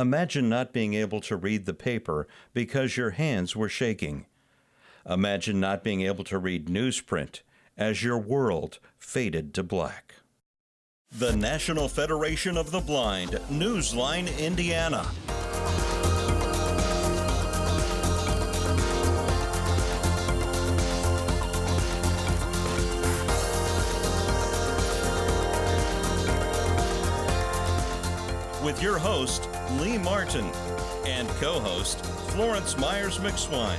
Imagine not being able to read the paper because your hands were shaking. Imagine not being able to read newsprint as your world faded to black. The National Federation of the Blind, Newsline, Indiana. With your host, Lee Martin, and co-host, Florence Myers-McSwine.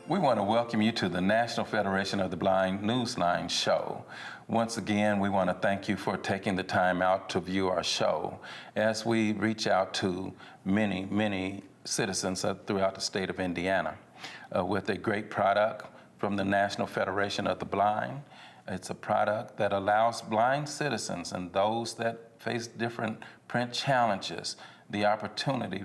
We want to welcome you to the National Federation of the Blind Newsline show. Once again, we want to thank you for taking the time out to view our show as we reach out to many citizens throughout the state of Indiana with a great product from the National Federation of the Blind. It's a product that allows blind citizens and those that face different print challenges the opportunity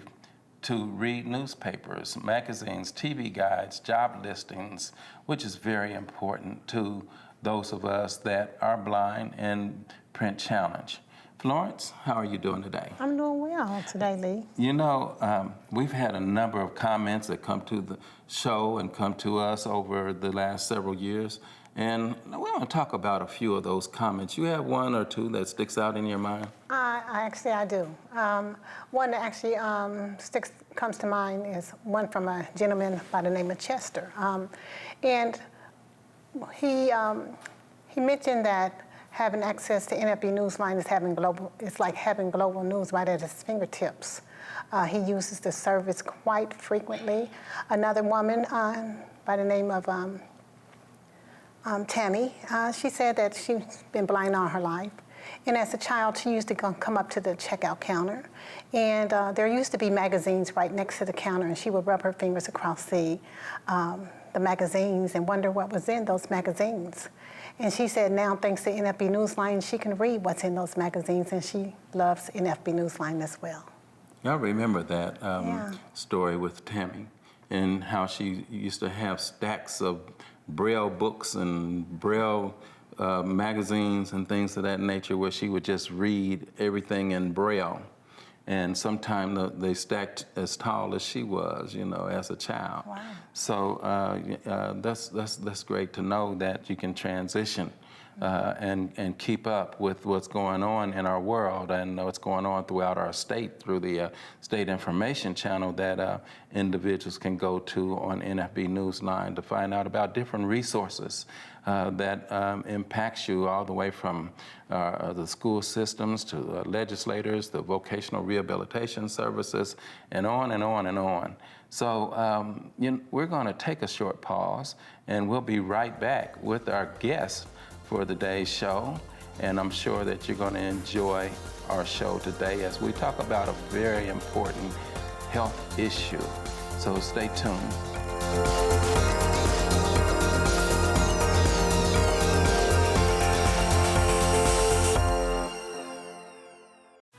to read newspapers, magazines, TV guides, job listings, which is very important to those of us that are blind and print challenged. Florence, how are you doing today? I'm doing well today, Lee. You know, we've had a number of comments that come to the show and come to us over the last several years. And we want to talk about a few of those comments. You have one or two that sticks out in your mind? I do. One that actually comes to mind is one from a gentleman by the name of Chester. And he mentioned that having access to NFB Newsline is like having global news right at his fingertips. He uses the service quite frequently. Another woman by the name of Tammy, she said that she's been blind all her life. And as a child, she used to come up to the checkout counter. And there used to be magazines right next to the counter, and she would rub her fingers across the magazines and wonder what was in those magazines. And she said now, thanks to NFB Newsline, she can read what's in those magazines, and she loves NFB Newsline as well. I remember that story with Tammy and how she used to have stacks of Braille books and Braille magazines and things of that nature where she would just read everything in Braille. And sometimes they stacked as tall as she was, you know, as a child. Wow. So that's great to know that you can transition and keep up with what's going on in our world and what's going on throughout our state through the state information channel that individuals can go to on NFB Newsline to find out about different resources that impacts you all the way from the school systems to the legislators, the vocational rehabilitation services, and on and on and on. So we're going to take a short pause, and we'll be right back with our guest for today's show, and I'm sure that you're going to enjoy our show today as we talk about a very important health issue. So stay tuned.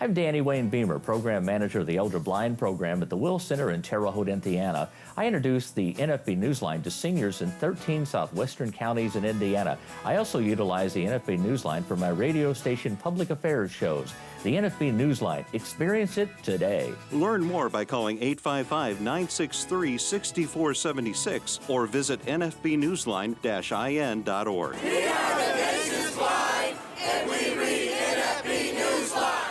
I'm Danny Wayne Beamer, Program Manager of the Elder Blind Program at the Will Center in Terre Haute, Indiana. I introduced the NFB Newsline to seniors in 13 southwestern counties in Indiana. I also utilize the NFB Newsline for my radio station public affairs shows. The NFB Newsline, experience it today. Learn more by calling 855-963-6476 or visit nfbnewsline-in.org. We are the nation's blind, and we read NFB Newsline.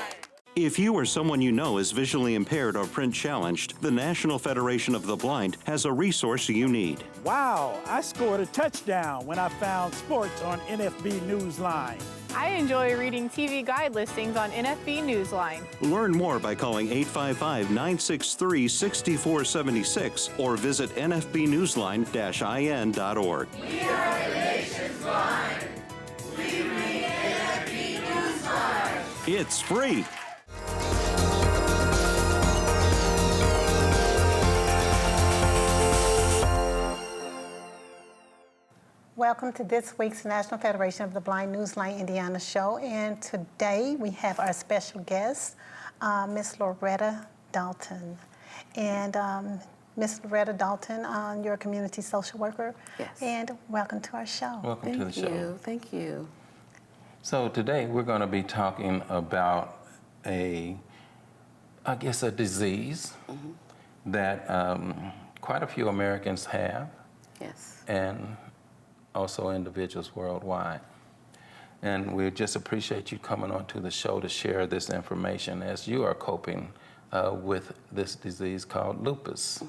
If you or someone you know is visually impaired or print challenged, the National Federation of the Blind has a resource you need. Wow, I scored a touchdown when I found sports on NFB Newsline. I enjoy reading TV guide listings on NFB Newsline. Learn more by calling 855-963-6476 or visit nfbnewsline-in.org. We are the nation's blind. We read NFB Newsline. It's free. Welcome to this week's National Federation of the Blind Newsline Indiana show. And today we have our special guest, Miss Loretta Dalton. And Miss Loretta Dalton, you're a community social worker. Yes. And welcome to our show. Welcome to the show. Thank you. So today we're going to be talking about a disease that quite a few Americans have, Yes. and also individuals worldwide. And we just appreciate you coming onto the show to share this information as you are coping with this disease called lupus.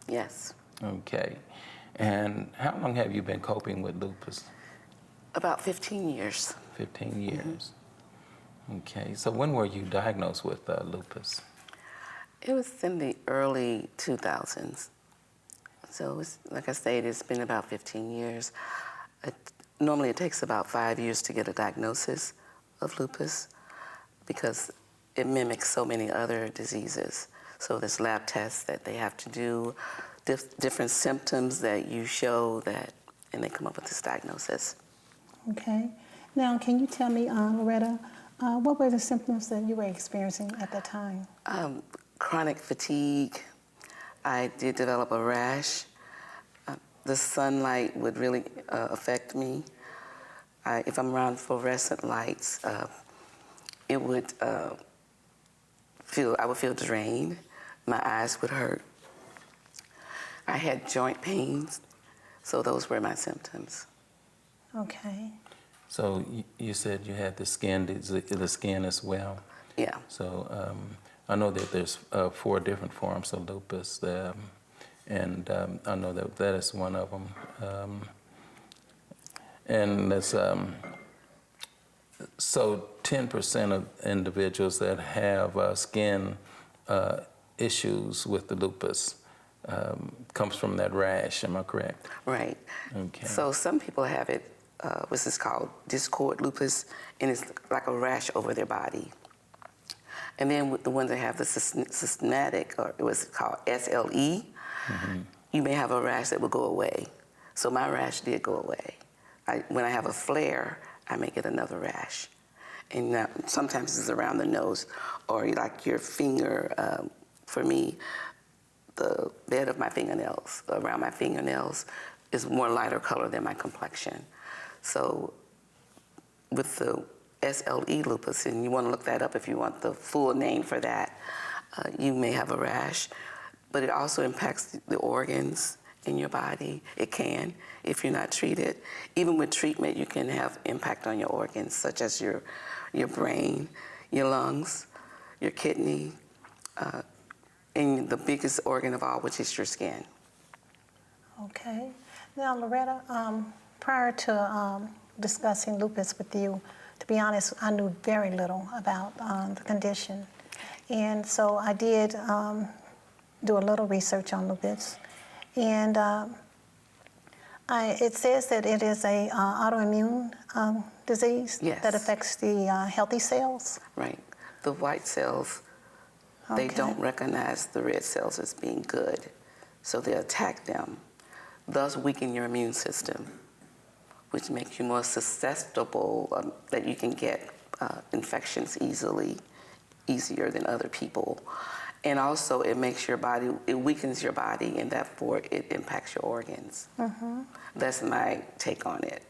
Yes. Okay. And how long have you been coping with lupus? About 15 years. 15 years. Okay. So when were you diagnosed with lupus? It was in the early 2000s. So it's, like I said, it's been about 15 years. Normally it takes about 5 years to get a diagnosis of lupus because it mimics so many other diseases. So there's lab tests that they have to do, different symptoms that you show that, and they come up with this diagnosis. Okay. Now, can you tell me, Loretta, what were the symptoms that you were experiencing at the time? Chronic fatigue. I did develop a rash. The sunlight would really affect me. If I'm around fluorescent lights, I would feel drained. My eyes would hurt. I had joint pains, so those were my symptoms. Okay. So you said you had the skin as well. Yeah. So I know that there's 4 different forms of lupus, and I know that is one of them. And that's so 10% of individuals that have skin issues with the lupus comes from that rash. Am I correct? Right. Okay. So some people have it, which is called discoid lupus, and it's like a rash over their body. And then with the ones that have the systematic, or it was called SLE, you may have a rash that will go away. So my rash did go away. When I have a flare, I may get another rash. And now, sometimes it's around the nose, or like your finger. For me, the bed of my fingernails, around my fingernails, is more lighter color than my complexion. So with the SLE lupus, and you want to look that up if you want the full name for that, you may have a rash, but it also impacts the organs in your body. It can, if you're not treated. Even with treatment, you can have impact on your organs, such as your brain, your lungs, your kidney, and the biggest organ of all, which is your skin. Okay. Now, Loretta, prior to discussing lupus with you, to be honest, I knew very little about the condition. And so I did do a little research on lupus. And it says that it is a autoimmune disease that affects the healthy cells. Right. The white cells, they don't recognize the red cells as being good, so they attack them, thus weaken your immune system, which makes you more susceptible that you can get infections easier than other people. And also it makes your body, it weakens your body, and therefore it impacts your organs. That's my take on it.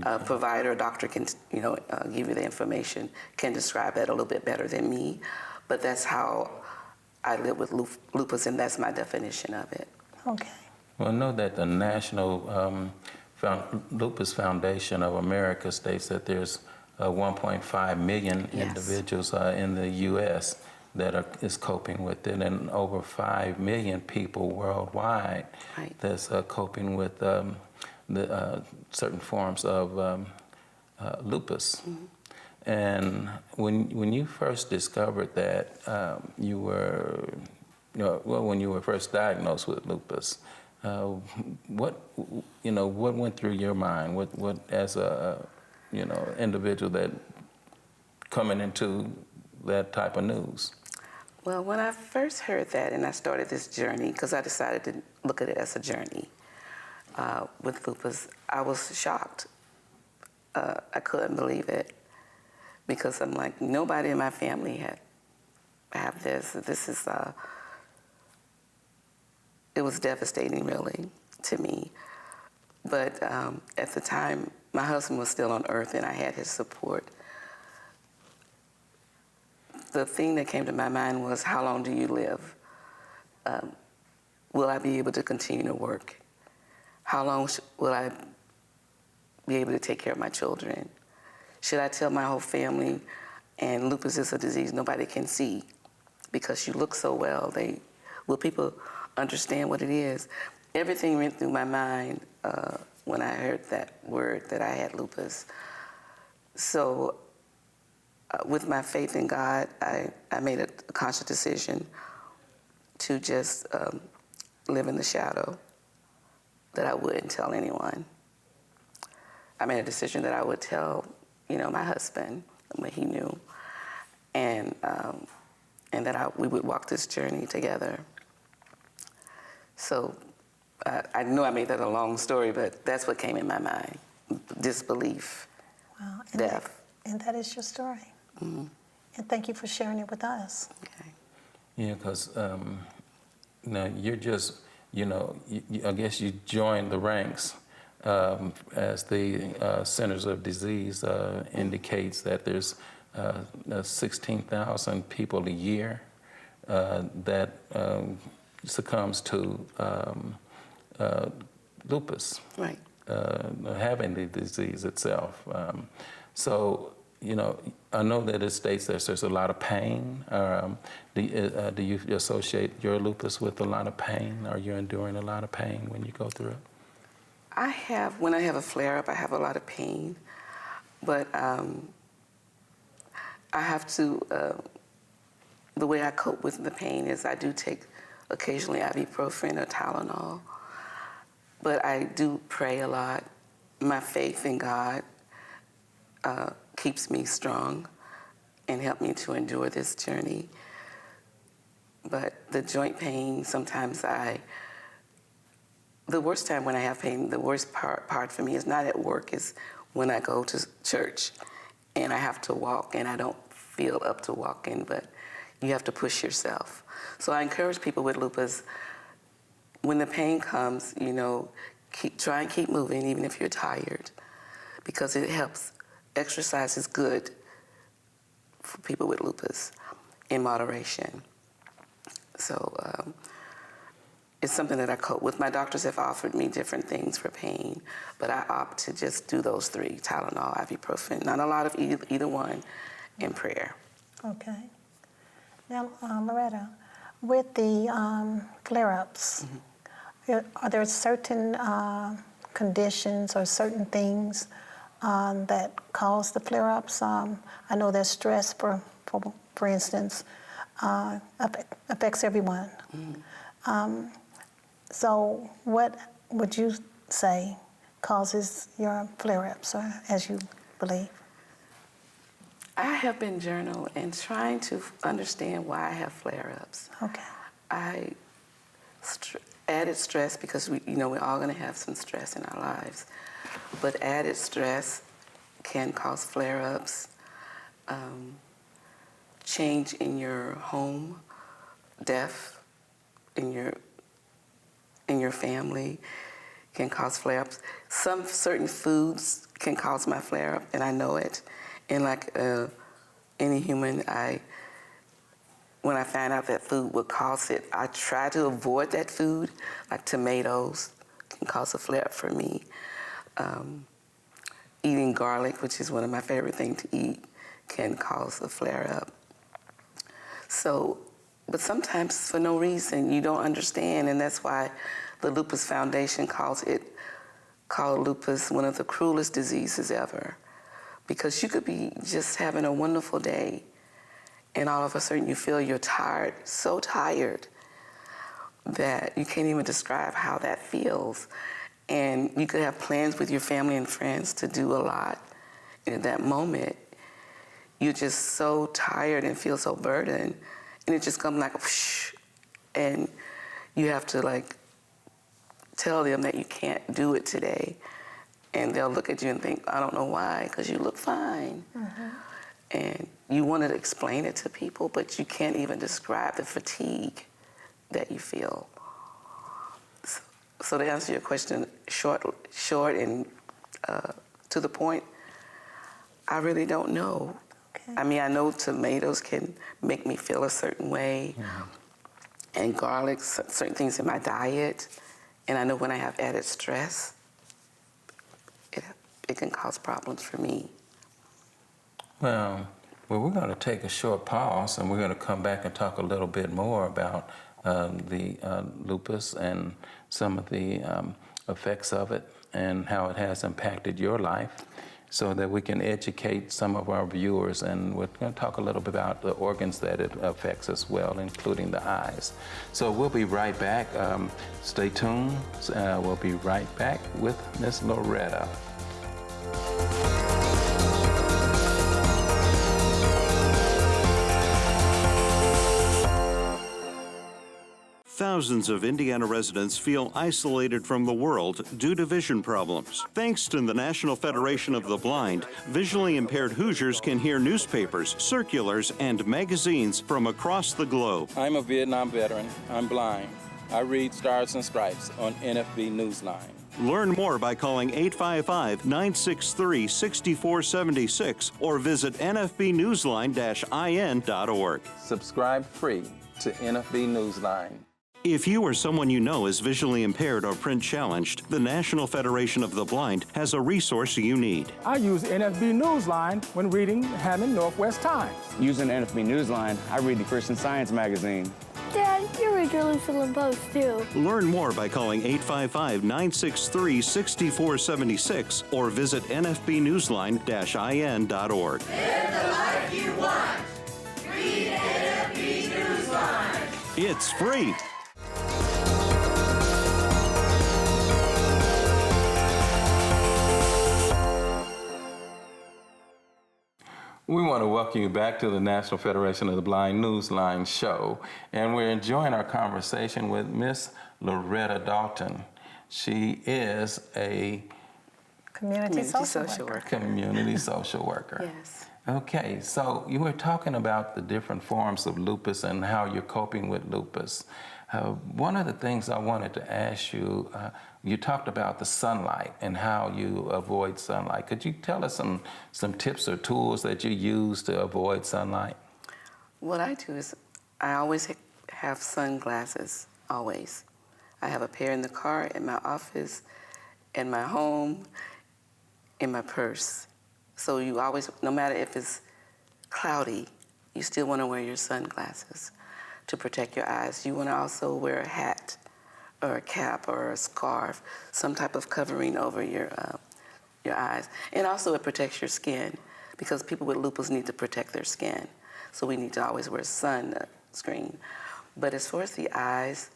A provider, a doctor can, give you the information, can describe that a little bit better than me, but that's how I live with lupus, and that's my definition of it. Okay. Well, I know that the National Lupus Foundation of America states that there's 1.5 million individuals in the U.S. that is coping with it, and over 5 million people worldwide that's coping with the certain forms of lupus. And when you first discovered that you were, when you were first diagnosed with lupus, what went through your mind? What as a individual that coming into that type of news? Well, when I first heard that and I started this journey, because I decided to look at it as a journey with lupus, I was shocked. I couldn't believe it, because I'm like, nobody in my family have this. This is, it was devastating really to me. But at the time, my husband was still on earth and I had his support, the thing that came to my mind was, how long do you live? Will I be able to continue to work? How long will I be able to take care of my children? Should I tell my whole family? And lupus is a disease nobody can see because you look so well. Will people understand what it is? Everything went through my mind when I heard that word that I had lupus. So with my faith in God, I made a conscious decision to just live in the shadow, that I wouldn't tell anyone. I made a decision that I would tell, my husband, what he knew, and that we would walk this journey together. So I know I made that a long story, but that's what came in my mind: disbelief, Wow. death. And that is your story. Mm-hmm. And thank you for sharing it with us. Okay. Yeah, because you're just, I guess you joined the ranks as the Centers of Disease indicates that there's 16,000 people a year that succumbs to lupus, Right. having the disease itself. So, I know that it states that there's a lot of pain. Do you associate your lupus with a lot of pain? Are you enduring a lot of pain when you go through it? When I have a flare-up, I have a lot of pain, but I have to, the way I cope with the pain is I do take occasionally ibuprofen or Tylenol, but I do pray a lot. My faith in God keeps me strong and help me to endure this journey. But the joint pain, sometimes the worst time when I have pain, the worst part for me is not at work, is when I go to church and I have to walk and I don't feel up to walking, but you have to push yourself. So I encourage people with lupus, when the pain comes, try and keep moving even if you're tired, because it helps. Exercise is good for people with lupus in moderation. So it's something that I cope with. My doctors have offered me different things for pain, but I opt to just do those three: Tylenol, ibuprofen, not a lot of either one, and prayer. Okay. Now, Loretta, with the flare-ups, are there certain conditions or certain things that cause the flare-ups? I know that stress, for instance, affects everyone. So what would you say causes your flare-ups, or as you believe? I have been journaling and trying to understand why I have flare-ups. Okay. Added stress, because we're all going to have some stress in our lives, but added stress can cause flare-ups. Change in your home, death in your family can cause flare-ups. Some certain foods can cause my flare-up, and I know it. And like any human, when I find out that food would cause it, I try to avoid that food. Like tomatoes can cause a flare-up for me. Eating garlic, which is one of my favorite things to eat, can cause a flare-up. So, but sometimes for no reason, you don't understand, and that's why the Lupus Foundation called lupus one of the cruelest diseases ever. Because you could be just having a wonderful day, and all of a sudden you feel you're tired, so tired, that you can't even describe how that feels. And you could have plans with your family and friends to do a lot. And at that moment, you're just so tired and feel so burdened. And it just comes like a whoosh, and you have to tell them that you can't do it today. And they'll look at you and think, I don't know why, because you look fine. Mm-hmm. And you want to explain it to people, but you can't even describe the fatigue that you feel. So to answer your question short and to the point I really don't know. Okay. I mean, I know tomatoes can make me feel a certain way, and garlic, certain things in my diet, and I know when I have added stress, it can cause problems for me. Well, we're going to take a short pause, and we're going to come back and talk a little bit more about the lupus and some of the effects of it and how it has impacted your life, so that we can educate some of our viewers. And we're going to talk a little bit about the organs that it affects as well, including the eyes. So we'll be right back. Stay tuned. We'll be right back with Miss Loretta. Thousands of Indiana residents feel isolated from the world due to vision problems. Thanks to the National Federation of the Blind, visually impaired Hoosiers can hear newspapers, circulars, and magazines from across the globe. I'm a Vietnam veteran. I'm blind. I read Stars and Stripes on NFB Newsline. Learn more by calling 855-963-6476 or visit nfbnewsline-in.org. Subscribe free to NFB Newsline. If you or someone you know is visually impaired or print challenged, the National Federation of the Blind has a resource you need. I use NFB Newsline when reading Hammond Northwest Times. Using NFB Newsline, I read the Christian Science magazine. Dad, you read your Jerusalem Post, too. Learn more by calling 855-963-6476 or visit nfbnewsline-in.org. Live the life you want. Read NFB Newsline. It's free. We want to welcome you back to the National Federation of the Blind Newsline show, and we're enjoying our conversation with Miss Loretta Dalton. She is a Community social worker. community social worker. Yes. Okay, so you were talking about the different forms of lupus and how you're coping with lupus. One of the things I wanted to ask you, you talked about the sunlight and how you avoid sunlight. Could you tell us some tips or tools that you use to avoid sunlight? What I do is I always have sunglasses, always. I have a pair in the car, in my office, in my home, in my purse. So you always, no matter if it's cloudy, you still want to wear your sunglasses to protect your eyes. You want to also wear a hat or a cap or a scarf, some type of covering over your eyes. And also it protects your skin, because people with lupus need to protect their skin. So we need to always wear sunscreen. But as far as the eyes,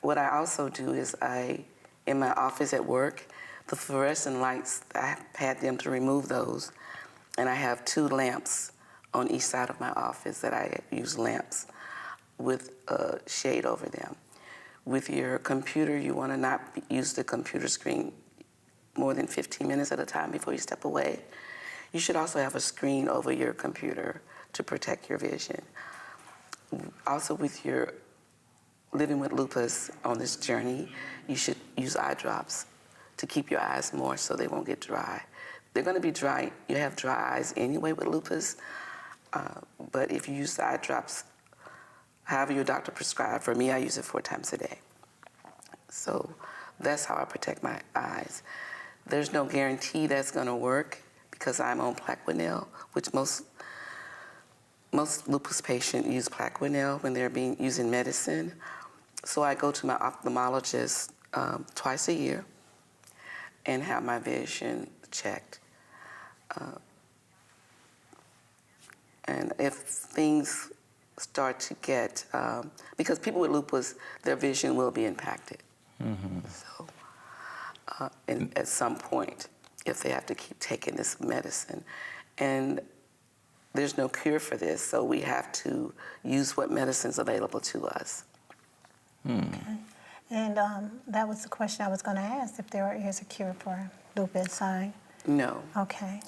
what I also do is in my office at work, the fluorescent lights, I had them to remove those. And I have 2 lamps on each side of my office that I use lamps with a shade over them. With your computer, you want to not use the computer screen more than 15 minutes at a time before you step away. You should also have a screen over your computer to protect your vision. Also, with your living with lupus on this journey, you should use eye drops to keep your eyes moist so they won't get dry. They're going to be dry. You have dry eyes anyway with lupus, but if you use the eye drops, however your doctor prescribed, for me, I use it 4 times a day. So that's how I protect my eyes. There's no guarantee that's going to work, because I'm on Plaquenil, which most lupus patients use Plaquenil when they're using medicine. So I go to my ophthalmologist twice a year and have my vision checked. And if things start to get, because people with lupus, their vision will be impacted. Mm-hmm. So, and at some point, if they have to keep taking this medicine. And there's no cure for this, so we have to use what medicine's available to us. Okay. And that was the question I was going to ask, if there is a cure for lupus. No. Okay.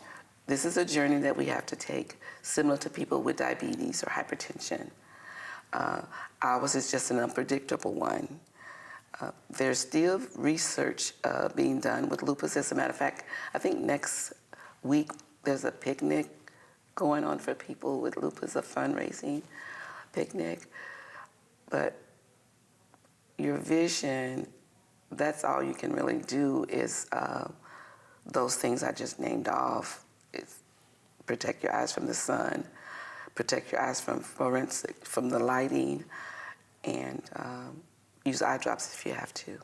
This is a journey that we have to take, similar to people with diabetes or hypertension. Ours is just an unpredictable one. There's still research being done with lupus. As a matter of fact, I think next week there's a picnic going on for people with lupus, a fundraising picnic. But your vision, that's all you can really do is those things I just named off. It's protect your eyes from the sun, protect your eyes from the lighting, and use eye drops if you have to.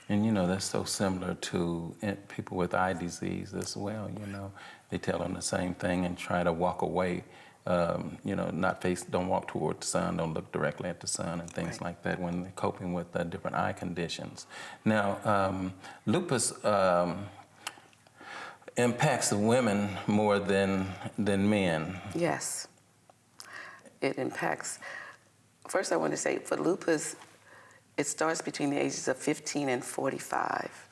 And you know, that's so similar to people with eye disease as well, you know. They tell them the same thing and try to walk away, you know, don't walk toward the sun, don't look directly at the sun and things like that when they're coping with different eye conditions. Now, lupus impacts the women more than men. Yes, it impacts. First, I want to say for lupus, it starts between the ages of 15 and 45.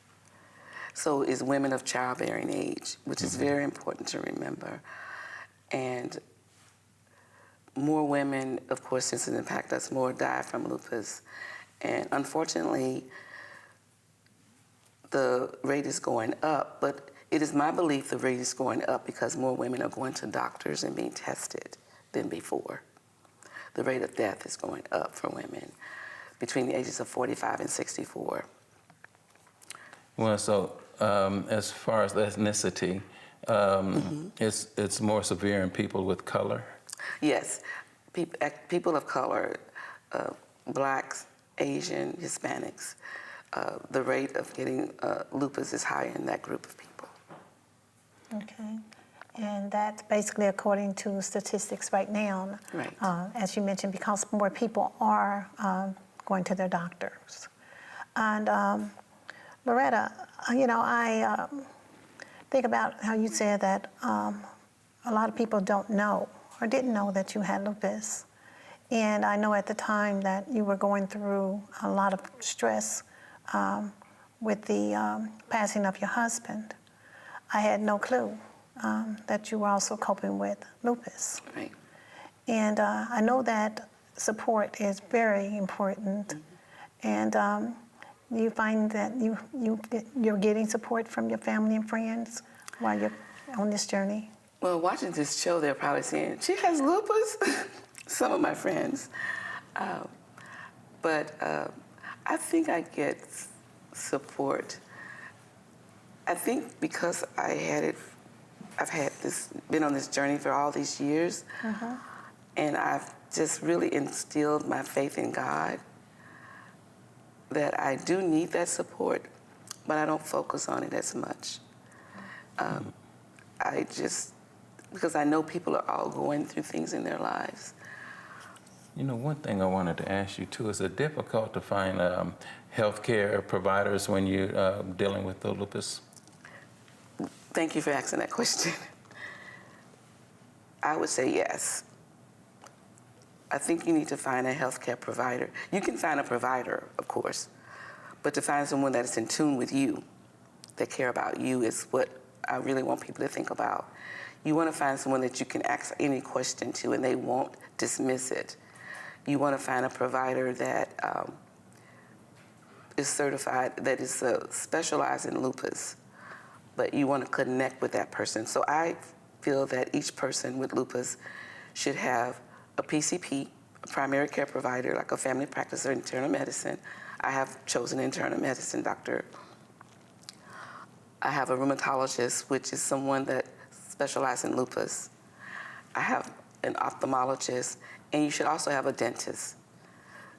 So it's women of childbearing age, which is very important to remember. And more women, of course, since it impacts us more, die from lupus. And unfortunately, the rate is going up, but it is my belief the rate is going up because more women are going to doctors and being tested than before. The rate of death is going up for women between the ages of 45 and 64. Well, so as far as ethnicity, it's more severe in people with color? Yes, people of color, blacks, Asian, Hispanics, the rate of getting lupus is higher in that group of people. Okay. And that's basically according to statistics right now. Right. As you mentioned, because more people are going to their doctors. And Loretta, you know, I think about how you said that a lot of people don't know or didn't know that you had lupus. And I know at the time that you were going through a lot of stress with the passing of your husband. I had no clue that you were also coping with lupus. Right. And I know that support is very important. And you find that you're getting support from your family and friends while you're on this journey? Well, watching this show, they're probably saying, she has lupus? Some of my friends. But I think I get support. I think because I've been on this journey for all these years, and I've just really instilled my faith in God that I do need that support, but I don't focus on it as much. Because I know people are all going through things in their lives. You know, one thing I wanted to ask you too, is it difficult to find healthcare providers when you're dealing with the lupus? Thank you for asking that question. I would say yes. I think you need to find a healthcare provider. You can find a provider, of course, but to find someone that is in tune with you, that care about you, is what I really want people to think about. You want to find someone that you can ask any question to and they won't dismiss it. You want to find a provider that is certified, that is specialized in lupus, but you want to connect with that person. So I feel that each person with lupus should have a PCP, a primary care provider, like a family practice or internal medicine. I have chosen internal medicine doctor. I have a rheumatologist, which is someone that specializes in lupus. I have an ophthalmologist, and you should also have a dentist.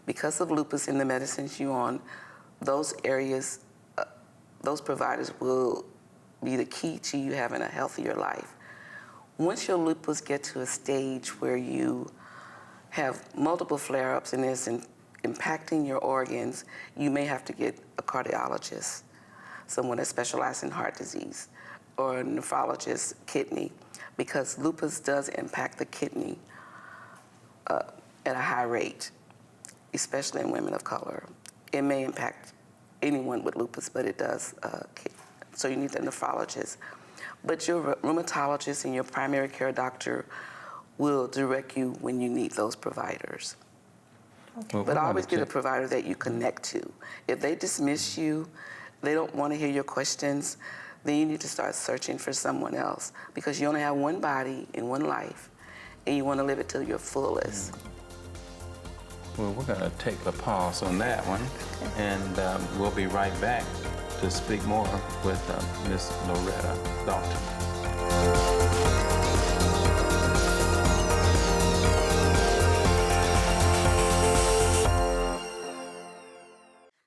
Because of lupus and the medicines you're on, those areas, those providers will be the key to you having a healthier life. Once your lupus gets to a stage where you have multiple flare-ups and it's impacting your organs, you may have to get a cardiologist, someone that specializes in heart disease, or a nephrologist, kidney, because lupus does impact the kidney at a high rate, especially in women of color. It may impact anyone with lupus, but it does. So you need a nephrologist. But your rheumatologist and your primary care doctor will direct you when you need those providers. Well, But always get a provider that you connect to. If they dismiss you, they don't want to hear your questions, then you need to start searching for someone else, because you only have one body and one life, and you want to live it to your fullest. Well, we're going to take a pause on that one, and we'll be right back to speak more with Miss Loretta Dalton.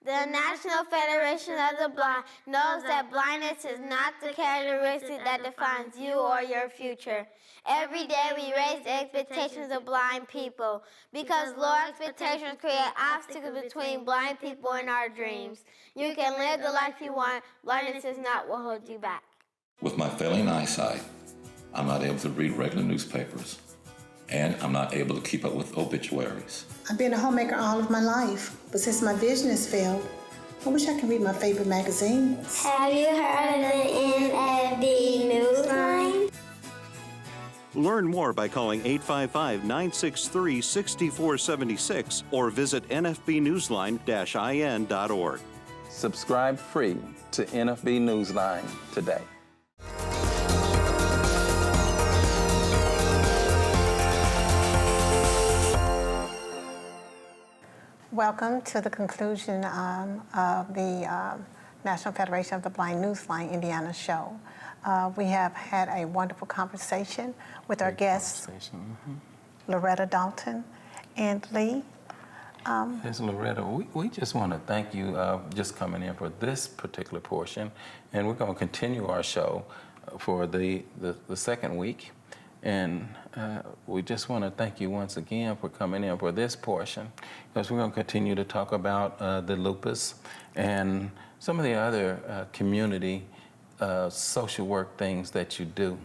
The National Federation of the Blind knows that blindness is not the characteristic that defines you or your future. Every day we raise the expectations of blind people because low expectations create obstacles between blind people and our dreams. You can live the life you want. Blindness is not what holds you back. With my failing eyesight, I'm not able to read regular newspapers, and I'm not able to keep up with obituaries. I've been a homemaker all of my life, but since my vision has failed, I wish I could read my favorite magazines. Have you heard of the NFB Newsline? Learn more by calling 855-963-6476 or visit nfbnewsline-in.org. Subscribe free to NFB Newsline today. Welcome to the conclusion of the National Federation of the Blind Newsline Indiana show. We have had a wonderful conversation with our guests, Loretta Dalton and Lee. Yes, Loretta, we just want to thank you just coming in for this particular portion, and we're going to continue our show for the second week. And we just want to thank you once again for coming in for this portion, because we're going to continue to talk about the lupus and some of the other community social work things that you do.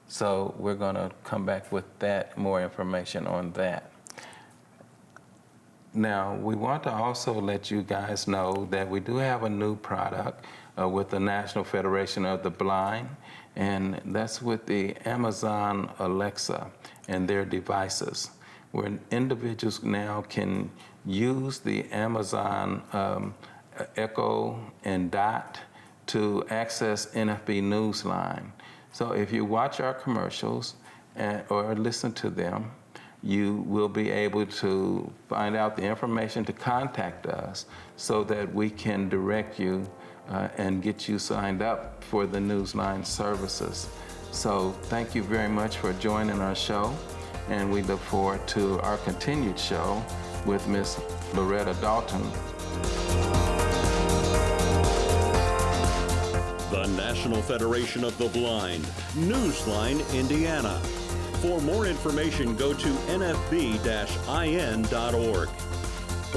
So we're going to come back with that, more information on that. Now, we want to also let you guys know that we do have a new product with the National Federation of the Blind, and that's with the Amazon Alexa and their devices, where individuals now can use the Amazon Echo and Dot to access NFB Newsline. So if you watch our commercials or listen to them, you will be able to find out the information to contact us so that we can direct you and get you signed up for the Newsline services. So thank you very much for joining our show, and we look forward to our continued show with Miss Loretta Dalton. The National Federation of the Blind, Newsline, Indiana. For more information, go to nfb-in.org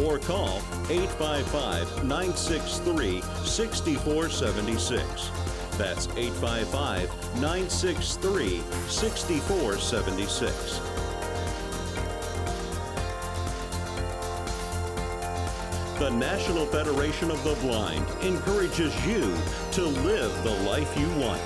or call 855-963-6476. That's 855-963-6476. The National Federation of the Blind encourages you to live the life you want.